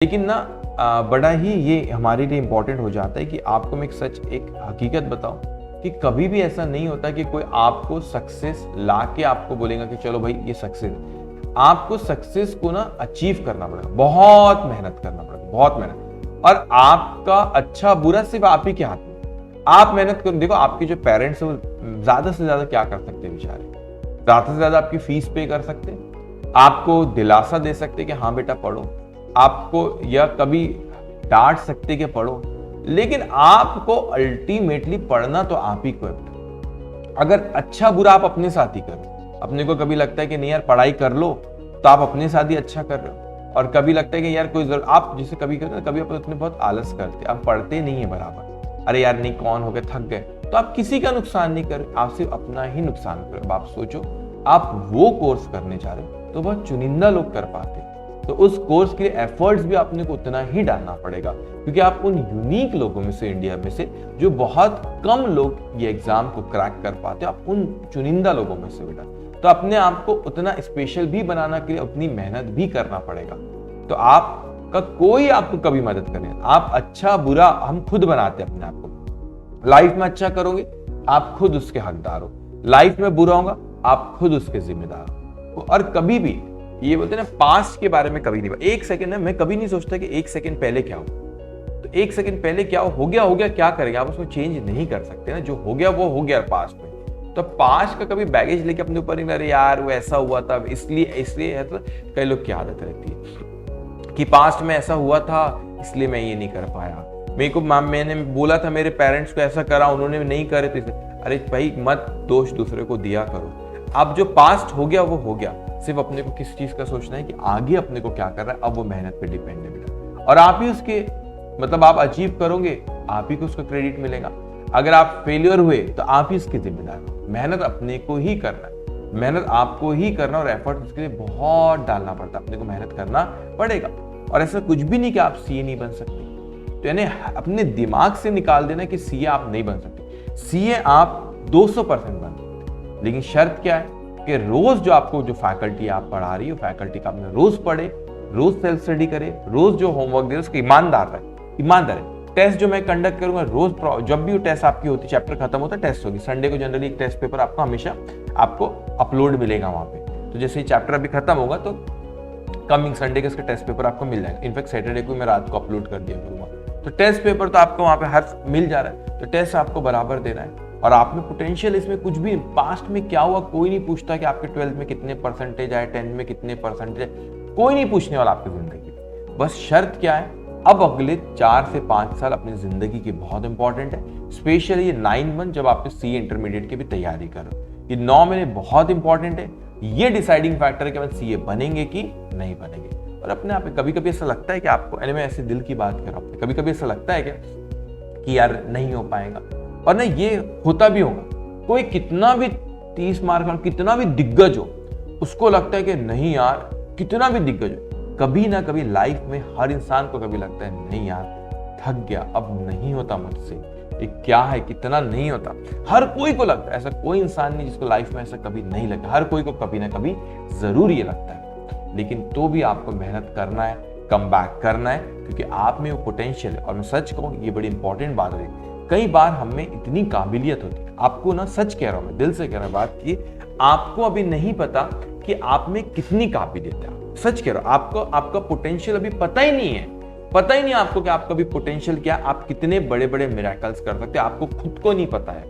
लेकिन ना बड़ा ही ये हमारे लिए इम्पोर्टेंट हो जाता है कि आपको मैं एक हकीकत बताऊं कि कभी भी ऐसा नहीं होता कि कोई आपको सक्सेस ला के आपको बोलेगा कि चलो भाई ये सक्सेस है। आपको सक्सेस को ना अचीव करना पड़ेगा, बहुत मेहनत करना पड़ेगा, बहुत मेहनत। और आपका अच्छा बुरा सिर्फ आप ही के हाथ में। आप मेहनत करो। देखो आपके जो पेरेंट्स है वो ज्यादा से ज्यादा क्या कर सकते हैं बेचारे, ज्यादा से ज्यादा आपकी फीस पे कर सकते हैं, आपको दिलासा दे सकते कि हाँ बेटा पढ़ो, आपको या कभी डांट सकते कि पढ़ो, लेकिन आपको अल्टीमेटली पढ़ना तो आप ही को है। अगर अच्छा बुरा आप अपने साथ ही करो, अपने को कभी लगता है कि नहीं यार पढ़ाई कर लो तो आप अपने साथ ही अच्छा कर रहे हो, और कभी लगता है कि यार कोई जरूरत, आप जिसे कभी करते कभी अपने बहुत आलस करते, आप पढ़ते नहीं है बराबर, अरे यार नहीं कौन हो गए थक गए, तो आप किसी का नुकसान नहीं कर, आप सिर्फ अपना ही नुकसान कर। अब आप सोचो आप वो कोर्स करने जा रहे हो तो बहुत चुनिंदा लोग कर पाते, तो उस कोर्स के लिए एफर्ट्स भी आपने को उतना ही डालना पड़ेगा, क्योंकि आप उन यूनिक लोगों में से, इंडिया में से जो बहुत कम लोग ये एग्जाम को क्रैक कर पाते, आप उन चुनिंदा लोगों में से बेटा, तो अपने आप को उतना स्पेशल भी बनाना के लिए उतनी मेहनत भी करना पड़ेगा। तो आपका कोई आपको कभी मदद करे, आप अच्छा बुरा हम खुद बनाते हैं अपने आप को। लाइफ में अच्छा करोगे आप खुद उसके हकदार हो, लाइफ में बुरा होगा आप खुद उसके जिम्मेदार हो। और कभी भी ये बोलते हैं ना पास्ट के बारे में कभी नहीं, एक सेकंड है, मैं कभी नहीं सोचता कि एक सेकंड पहले क्या हो, तो एक सेकंड पहले क्या हो गया क्या करेंगे, आप उसको चेंज नहीं कर सकते ना, जो हो गया वो हो गया पास्ट में। तो पास्ट का कभी बैगेज लेके अपने ऊपर नहीं, अरे यार वो ऐसा हुआ था इसलिए है। तो कई लोग की आदत रहती है कि पास्ट में ऐसा हुआ था इसलिए मैं ये नहीं कर पाया, मेरे को मैंने बोला था मेरे पेरेंट्स को ऐसा करा उन्होंने नहीं करे तो इसे, अरे भाई मत दोष दूसरे को दिया करो। अब जो पास्ट हो गया वो हो गया, सिर्फ अपने को किस चीज का सोचना है कि आगे अपने को क्या कर रहा है, अब वो मेहनत पे डिपेंड है बेटा, और आप ही उसके मतलब आप अचीव करोगे आप ही को उसका क्रेडिट मिलेगा। अगर आप फेलियर हुए तो आप ही इसके जिम्मेदार हो। मेहनत अपने को ही करना है, मेहनत आपको ही करना, और एफर्ट उसके लिए बहुत डालना पड़ता है, अपने को मेहनत करना पड़ेगा। और ऐसा कुछ भी नहीं कि आप सीए नहीं बन सकते, तो यानी अपने दिमाग से निकाल देना कि सीए आप नहीं बन सकते, सीए आप 200% बन सकते, लेकिन शर्त क्या है कि रोज जो आपको जो फैकल्टी आप पढ़ा रही हो फैकल्टी का आपने रोज पढ़े, रोज सेल्फ स्टडी करे, रोज जो होमवर्क दे उसको ईमानदार है। टेस्ट जो मैं कंडक्ट करूंगा रोज, जब भी वो टेस्ट आपकी होती चैप्टर खत्म होता है टेस्ट होगी, संडे को जनरली एक टेस्ट पेपर आपको हमेशा आपको अपलोड मिलेगा वहां पे। तो जैसे ही चैप्टर अभी खत्म होगा तो कमिंग संडे का इसका टेस्ट पेपर आपको मिल जाएगा, इनफैक्ट सैटरडे को मैं रात को अपलोड कर दिया करूंगा। तो टेस्ट पेपर तो आपको वहां पे हर मिल जा रहा है, तो टेस्ट आपको बराबर देना है, और आप में पोटेंशियल इसमें कुछ भी, पास्ट में क्या हुआ कोई नहीं पूछता कि आपके 12th में कितने परसेंटेज आए, 10th में कितने परसेंटेज आए, कोई नहीं पूछने वाला आपकी जिंदगी में। बस शर्त क्या है, अब अगले 4 से 5 साल अपनी जिंदगी के बहुत इंपॉर्टेंट है, स्पेशली ये 9 मंथ जब आप सीए इंटरमीडिएट की भी तैयारी करो, ये 9 महीने बहुत इंपॉर्टेंट है, ये डिसाइडिंग फैक्टर है कि हम सीए बनेंगे कि नहीं बनेंगे। और अपने आप कभी कभी ऐसा लगता है कि आपको, मैं ऐसे दिल की बात कर रहा हूं, कभी कभी ऐसा लगता है कि यार नहीं हो पाएगा, और ना ये होता भी होगा। कोई कितना भी 30 मार्क का कितना भी दिग्गज हो, उसको लगता है कि नहीं यार, कितना भी दिग्गज हो, कभी ना कभी लाइफ में हर इंसान को कभी लगता है नहीं यार थक गया, अब नहीं होता मुझसे, ये क्या है, कितना नहीं होता। हर कोई को लगता है, ऐसा कोई इंसान नहीं जिसको लाइफ में ऐसा कभी नहीं लगता, हर कोई को कभी ना कभी जरूर ये लगता है। लेकिन तो भी आपको मेहनत करना है, कम बैक करना है, क्योंकि आप में वो पोटेंशियल है। और मैं सच कहूँ ये बड़ी इंपॉर्टेंट बात है, कई बार हमें इतनी काबिलियत होती है, आपको ना सच कह रहा हूं मैं, दिल से कह रहा हूं बात की, आपको अभी नहीं पता कि आप में कितनी काबिलियत है। सच कह रहा हूं, आपको आपका पोटेंशियल अभी पता ही नहीं है, पता ही नहीं आपको कि आपका भी पोटेंशियल क्या, आप कितने बड़े बड़े मिरेकल्स कर सकते हैं, आपको खुद को नहीं पता है।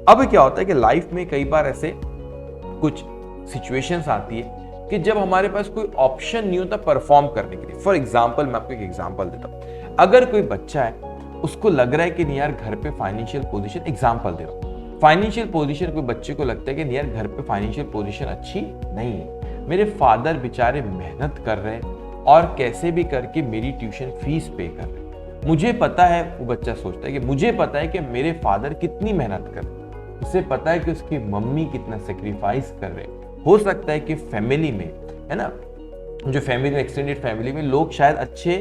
अब क्या होता है कि लाइफ में कई बार ऐसे कुछ सिचुएशंस आती है कि जब हमारे पास कोई ऑप्शन नहीं होता परफॉर्म करने के लिए। फॉर एग्जाम्पल मैं आपको एक एग्जाम्पल देता हूं, अगर कोई बच्चा है उसको लग रहा है कि नहीं यार घर पे फाइनेंशियल पोजीशन, एग्जांपल दे रहा हूं, फाइनेंशियल पोजीशन कोई बच्चे को लगता है कि नहीं यार घर पे फाइनेंशियल पोजीशन अच्छी नहीं है, मेरे फादर बेचारे मेहनत कर रहे हैं और कैसे भी करके मेरी ट्यूशन फीस पे कर रहे हैं, मुझे पता है, वो बच्चा सोचता है कि मुझे पता है कि मेरे फादर कितनी मेहनत कर रहे हैं, उसे पता है कि उसकी मम्मी कितना सेक्रीफाइस कर रहे हैं। हो सकता है कि फैमिली में है ना, जो फैमिली में एक्सटेंडेड फैमिली में लोग शायद अच्छे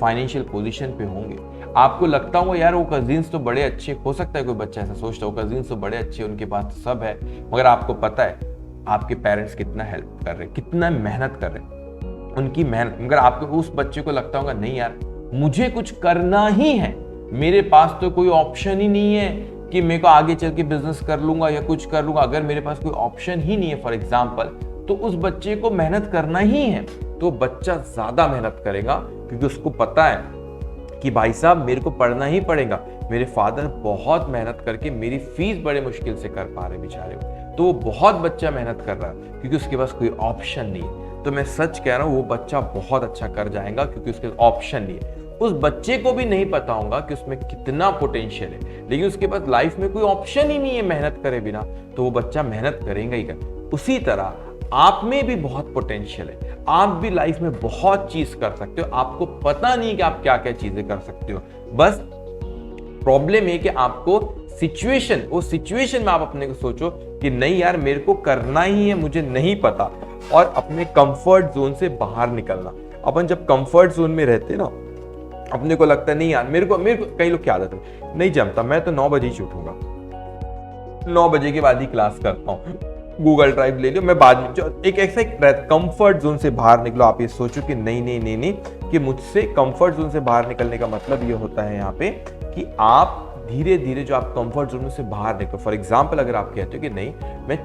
फाइनेंशियल पोजीशन पे होंगे, आपको लगता होगा यार वो कजिन्स तो बड़े अच्छे, हो सकता है कोई बच्चा ऐसा सोचता हो कजिन्स तो बड़े अच्छे, उनके पास तो सब है, मगर आपको पता है आपके पेरेंट्स कितना हेल्प कर रहे हैं, कितना मेहनत कर रहे हैं। उनकी मेहनत, मगर आपको उस बच्चे को लगता होगा नहीं यार मुझे कुछ करना ही है, मेरे पास तो कोई ऑप्शन ही नहीं है कि मेरे को आगे चल के बिजनेस कर लूंगा या कुछ कर लूंगा, अगर मेरे पास कोई ऑप्शन ही नहीं है फॉर एग्जाम्पल, तो उस बच्चे को मेहनत करना ही है, तो बच्चा ज्यादा मेहनत करेगा क्योंकि उसको पता है कि भाई साहब मेरे को पढ़ना ही पड़ेगा, मेरे फादर बहुत मेहनत करके मेरी फीस बड़े मुश्किल से कर पा रहे बेचारे, तो वो बहुत बच्चा मेहनत कर रहा है क्योंकि उसके पास कोई ऑप्शन नहीं है। तो मैं सच कह रहा हूँ वो बच्चा बहुत अच्छा कर जाएगा क्योंकि उसके ऑप्शन नहीं है। उस बच्चे को भी नहीं पता होगा कि उसमें कितना पोटेंशियल है, लेकिन उसके पास लाइफ में कोई ऑप्शन ही नहीं है मेहनत करे बिना, तो वो बच्चा मेहनत करेगा ही कर। उसी तरह आप में भी बहुत पोटेंशियल है, आप भी लाइफ में बहुत चीज कर सकते हो, आपको पता नहीं कि आप क्या क्या चीजें कर सकते हो, बस प्रॉब्लम है कि आपको उस सिचुएशन में आप अपने को सोचो कि नहीं यार मेरे को करना ही है, मुझे नहीं पता, और अपने कंफर्ट जोन से बाहर निकलना। अपन जब कंफर्ट जोन में रहते ना, अपने को लगता है नहीं यार मेरे को कई लोग क्या आदत है, नहीं जमता, मैं तो 9 बजे ही उठूंगा, 9 बजे के बाद ही क्लास करता हूँ, गूगल ड्राइव ले लो, मैं बाद में, जो एक ऐसा कंफर्ट जोन से बाहर निकलो। आप ये सोचो कि नहीं कि मुझसे कंफर्ट जोन से बाहर निकलने का मतलब ये होता है यहाँ पे कि आप धीरे धीरे जो आप कंफर्ट जोन से बाहर निकलो। फॉर एग्जाम्पल अगर आप कहते हो कि नहीं मैं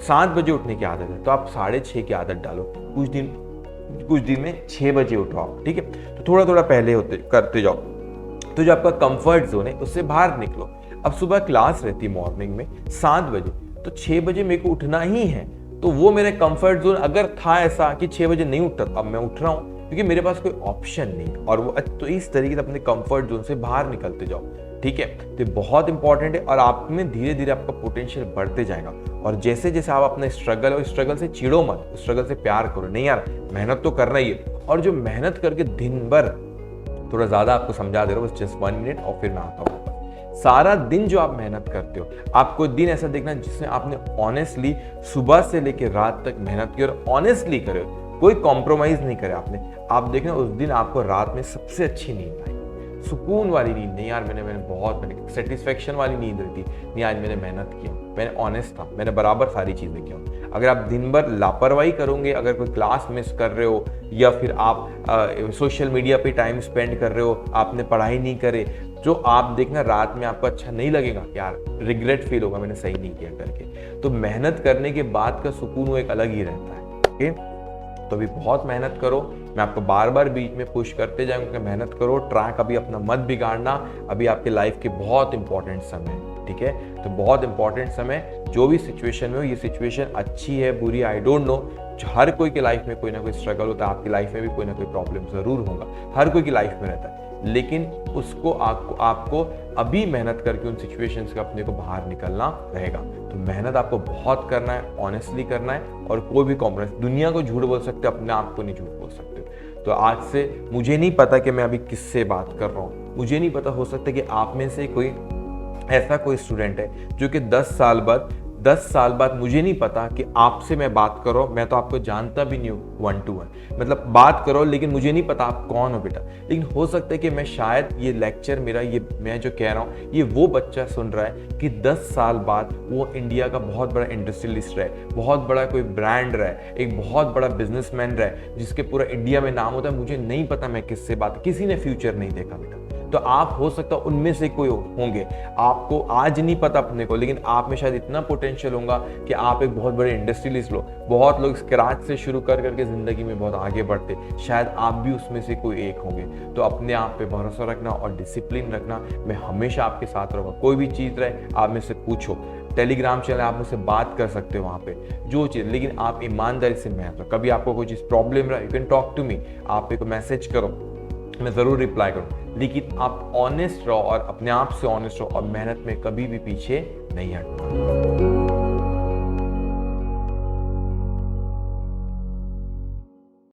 7 बजे उठने की आदत है, तो आप 6:30 की आदत डालो, कुछ दिन में 6 बजे उठो आप, ठीक है, तो थोड़ा थोड़ा पहले करते जाओ, तो जो आपका कंफर्ट जोन है उससे बाहर निकलो। अब सुबह क्लास रहती है मॉर्निंग में 7 बजे, तो 6 बजे मेरे को उठना ही है, तो वो मेरे कंफर्ट जोन अगर था ऐसा कि 6 बजे नहीं उठता, अब मैं उठ रहा हूँ क्योंकि मेरे पास कोई ऑप्शन नहीं, और वो तो इस तरीके से अपने कंफर्ट जोन से बाहर निकलते जाओ, ठीक है। तो बहुत इंपॉर्टेंट है, और आप में धीरे धीरे आपका पोटेंशियल बढ़ते जाएगा। और जैसे जैसे आप अपना स्ट्रगल है, स्ट्रगल से चिड़ो मत, स्ट्रगल से प्यार करो, नहीं यार मेहनत तो करना ही है। और जो मेहनत करके दिन भर, थोड़ा ज्यादा आपको समझा दे रहा हूँ, बस जस्ट 1 मिनट और फिर मैं आता हूँ। सारा दिन जो आप मेहनत करते हो, आपको दिन ऐसा देखना जिसमें आपने ऑनेस्टली सुबह से लेकर रात तक मेहनत की और ऑनेस्टली करे, कोई कॉम्प्रोमाइज नहीं करे आपने। आप देखना उस दिन आपको रात में सबसे अच्छी नींद आई, सुकून वाली नींद, नहीं यार मैंने बहुत सेटिस्फेक्शन वाली नींद रहती, नहीं आज मैंने मेहनत किया, मैंने ऑनेस्ट था, मैंने बराबर सारी चीजें किया। अगर आप दिन भर लापरवाही करोगे, अगर कोई क्लास मिस कर रहे हो या फिर आप सोशल मीडिया पे टाइम स्पेंड कर रहे हो, आपने पढ़ाई नहीं करे, जो आप देखना रात में आपको अच्छा नहीं लगेगा, यार रिग्रेट फील होगा मैंने सही नहीं किया करके। तो मेहनत करने के बाद का सुकून वो एक अलग ही रहता है, ओके। तो अभी बहुत मेहनत करो, मैं आपको बार बार बीच में पुश करते जाऊंगा कि मेहनत करो, ट्रैक अभी अपना मत बिगाड़ना, अभी आपके लाइफ के बहुत इंपॉर्टेंट समय है, ठीक है। तो बहुत इंपॉर्टेंट समय, जो भी सिचुएशन में हो, ये सिचुएशन अच्छी है बुरी आई डोंट नो, हर कोई के लाइफ में कोई ना कोई स्ट्रगल होता है, आपकी लाइफ में भी कोई ना कोई प्रॉब्लम जरूर होगा, हर कोई की लाइफ में रहता है, लेकिन उसको आपको अभी मेहनत करके उन सिचुएशंस का अपने को बाहर निकलना रहेगा। तो मेहनत आपको बहुत करना है, ऑनेस्टली करना है, और कोई भी कॉम्प्रोमाइज, दुनिया को झूठ बोल सकते, अपने आप को नहीं झूठ बोल सकते। तो आज से मुझे नहीं पता कि मैं अभी किससे बात कर रहा हूँ, मुझे नहीं पता, हो सकता है कि आप में से कोई ऐसा कोई स्टूडेंट है जो कि 10 साल बाद मुझे नहीं पता कि आपसे मैं बात करो, मैं तो आपको जानता भी नहीं हूँ 1 to 1, मतलब बात करो लेकिन मुझे नहीं पता आप कौन हो बेटा। लेकिन हो सकता है कि मैं शायद ये लेक्चर मेरा, ये मैं जो कह रहा हूँ, ये वो बच्चा सुन रहा है कि 10 साल बाद वो इंडिया का बहुत बड़ा इंडस्ट्रियलिस्ट रहे, बहुत बड़ा कोई ब्रांड रहे, एक बहुत बड़ा बिजनेसमैन रहे, जिसके पूरा इंडिया में नाम होता है। मुझे नहीं पता मैं किससे बात, किसी ने फ्यूचर नहीं देखा बेटा, तो आप हो सकता है उनमें से कोई होंगे, आपको आज नहीं पता अपने को, लेकिन आप में शायद इतना पोटेंशियल होगा कि आप एक बहुत बड़े इंडस्ट्रियलिस्ट लो। बहुत लोग स्क्रैच से शुरू कर करके जिंदगी में बहुत आगे बढ़ते, शायद आप भी उसमें से कोई एक होंगे। तो अपने आप पे भरोसा रखना और डिसिप्लिन रखना, मैं हमेशा आपके साथ रहूंगा। कोई भी चीज रहे आप में से पूछो, टेलीग्राम चैनल आप मुझसे बात कर सकते हो वहाँ पे, जो चीज़, लेकिन आप ईमानदारी से मेहनत करो। कभी आपको कोई चीज़ प्रॉब्लम रहा, you can talk to me, आप एक मैसेज करो, मैं ज़रूर रिप्लाई करूँ, लेकिन आप ऑनेस्ट रहो और अपने आप से ऑनेस्ट रहो और मेहनत में कभी भी पीछे नहीं हटना।